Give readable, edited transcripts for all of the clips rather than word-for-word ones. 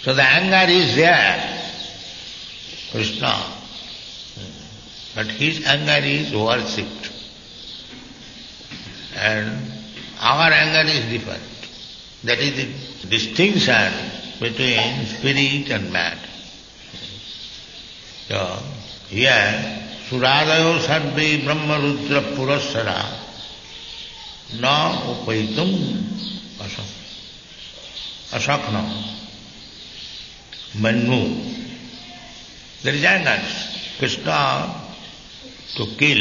So the anger is there, Krishna, but his anger is worshipped. And our anger is different. That is the distinction between spirit and matter. So here, Suradayo Sarve Brahma Rudra Purasara Na Upaitum Asakna Manu. There is anger. Krishna, to kill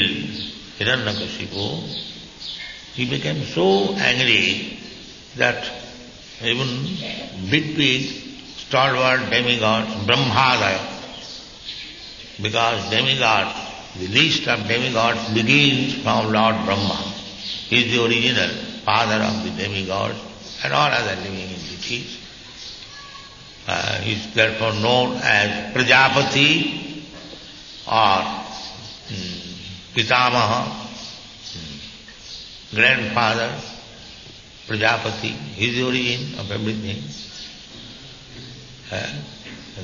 Hiranyakashipu, he became so angry that even big stalwart demigods, Brahmadaya, because demigods, the least of demigods begins from Lord Brahma. He is the original father of the demigods and all other living entities. He is therefore known as Prajapati or Pitamaha, grandfather, Prajapati. He is the origin of everything.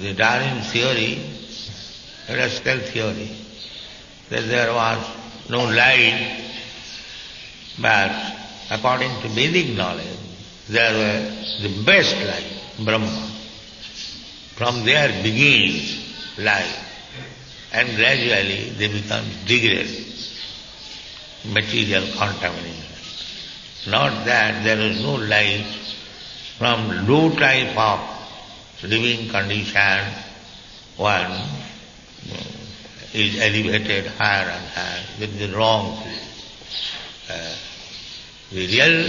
The Darwin theory, rascal theory, that there was no light, but according to Vedic knowledge, there was the best light, Brahma. From there begins life, and gradually they become degraded, material contamination. Not that there is no light from low type of living condition, one is elevated higher and higher. That is the wrong theory. The real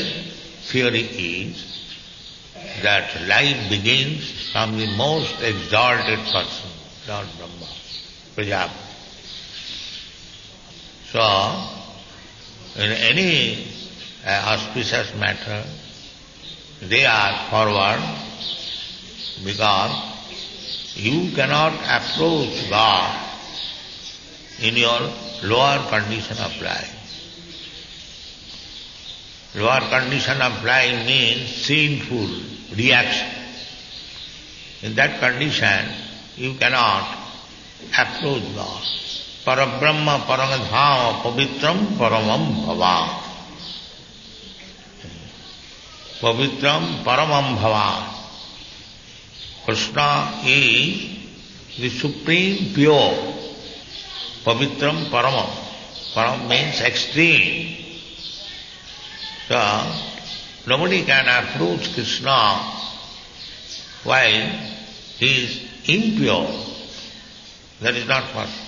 theory is that life begins from the most exalted person, Lord Brahma, Prajapati. So, in any auspicious matter, they are forward because you cannot approach God in your lower condition of life. Lower condition of life means sinful reaction. In that condition, you cannot approach God. Parabrahma paramadhava pavitram paramam bhava. Pavitram paramam bhava. Krishna is the supreme pure. Pavitram paramam. Param means extreme. So, nobody can approach Krishna while he is impure. That is not possible.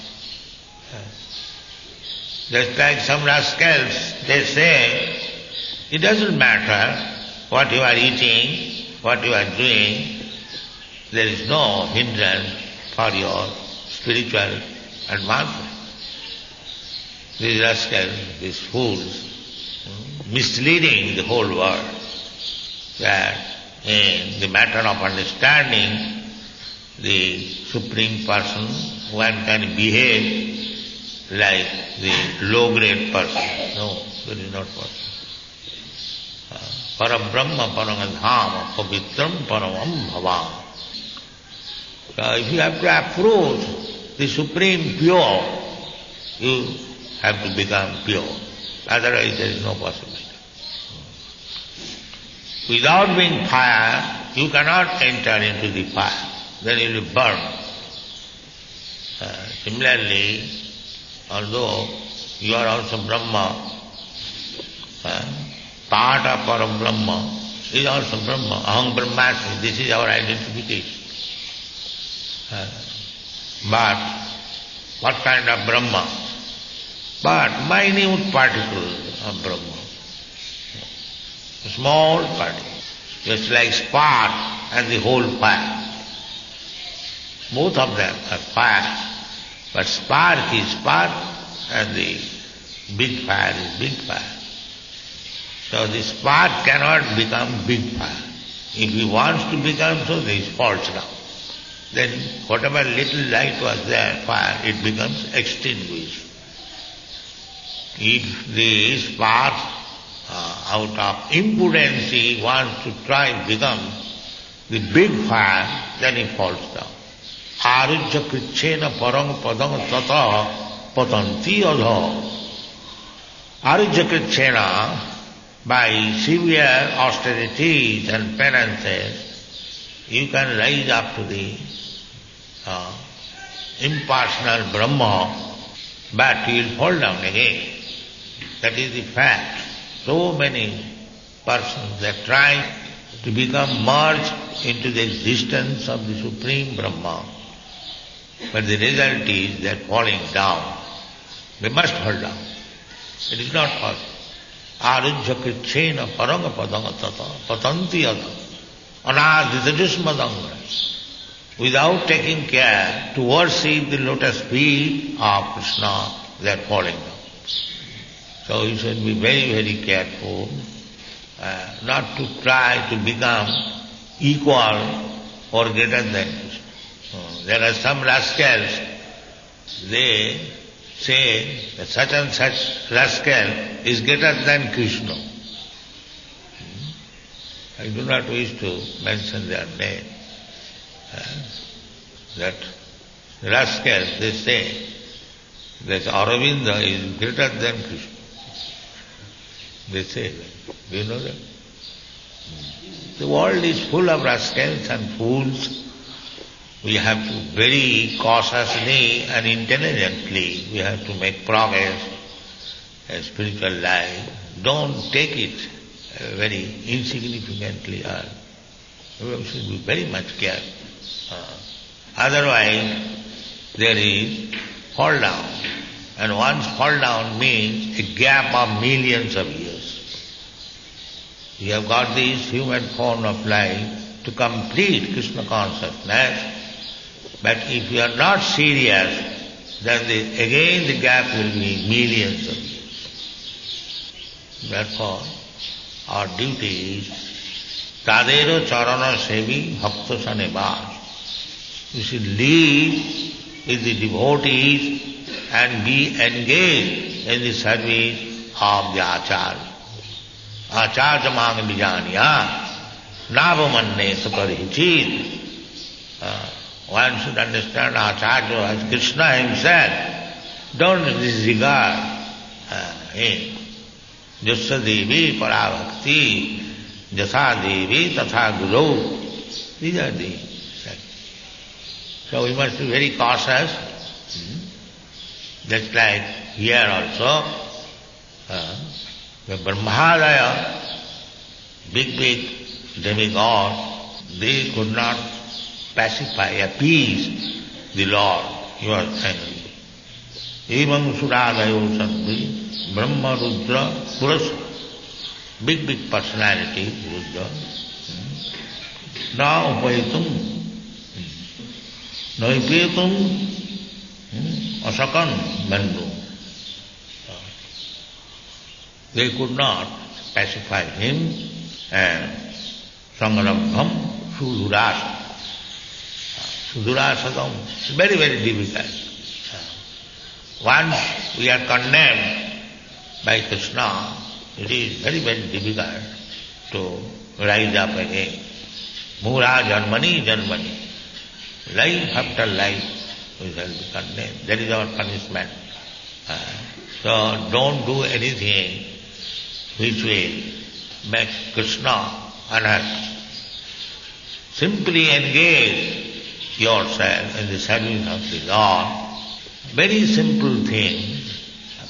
Just like some rascals, they say, it doesn't matter what you are eating, what you are doing, there is no hindrance for your spiritual advancement. These rascals, these fools, misleading the whole world, that in the matter of understanding the Supreme Person, one can behave like the low-grade person. No, that is not possible. Parabrahma paramadhama pavitram paramam bhava. So if you have to approach the Supreme Pure, you have to become pure. Otherwise there is no possibility. Without being fire, you cannot enter into the fire. Then you will burn. Similarly, although you are also Brahma, part of Parabrahma is also Brahma. Aham Brahmasmi, this is our identification. But what kind of Brahma? But minute particle of Brahma. A small particle, just like spark and the whole fire. Both of them are fire, but spark is spark and the big fire is big fire. So the spark cannot become big fire. If he wants to become so, this falls down. Then whatever little light was there, fire, it becomes extinguished. If the spark out of impudence he wants to try become, the big fire, then he falls down. Arujya krichena parang padang tata patanti adha. Arujya krichena, by severe austerities and penances, you can rise up to the impersonal Brahma, but you will fall down again. That is the fact. So many persons that try to become merged into the existence of the Supreme Brahma, but the result is they are falling down. They must fall down. It is not possible. Arujya krichena paranga padanga tata patanti adha anadidajusmadanga. Without taking care to worship the lotus feet of Krishna, they are falling down. So you should be very, very careful not to try to become equal or greater than Krishna. There are some rascals, they say that such and such rascal is greater than Krishna. I do not wish to mention their name. That rascals, they say that Aurobindo is greater than Krishna. They say that. Do you know that? The world is full of rascals and fools. We have to very cautiously and intelligently, we have to make progress in spiritual life. Don't take it very insignificantly. We should be very much careful. Otherwise, there is fall down. And once fall down means a gap of millions of years. You have got this human form of life to complete Krishna consciousness, but if you are not serious, then again the gap will be millions of years. Therefore, our duty is Tadero charana sevi bhakta sanevas. We should live with the devotees and be engaged in the service of the Acharya. Acharya mang vijaniya navamanne saparichit. One should understand Acharya as Krishna himself. Don't disregard him. Jasya devi parabhakti, jasa devi tatha guru. These are the things. So we must be very cautious. Just like here also, the Brahmadaya, big demigod, they could not pacify, appease the Lord. He was angry. Evam Suradayo Sandhi, Brahma Rudra Puras, big personality, Rudra. Na upaitum, noipetum, asakan bandu. They could not pacify him, and Sangarabham Sudurasa. Sudurasadam is very, very difficult. Once we are condemned by Krishna, it is very, very difficult to rise up again. Mura janmani janmani. Life after life we shall be condemned. That is our punishment. So don't do anything which will make Krishna unhappy. Simply engage yourself in the service of the Lord. Very simple thing.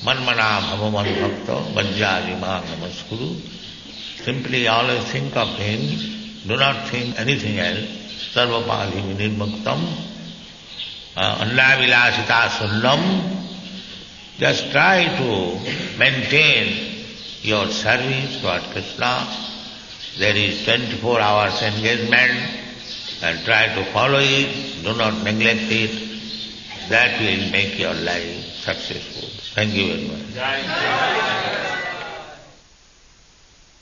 Manmana bhavaman bhakta vajjajima namaskuru. Simply always think of him. Do not think anything else. Sarvapali vinirmuktam. Annavilasita sunnam. Just try to maintain your service toward Krishna. There is 24 hours engagement, and try to follow it. Do not neglect it. That will make your life successful. Thank you very much.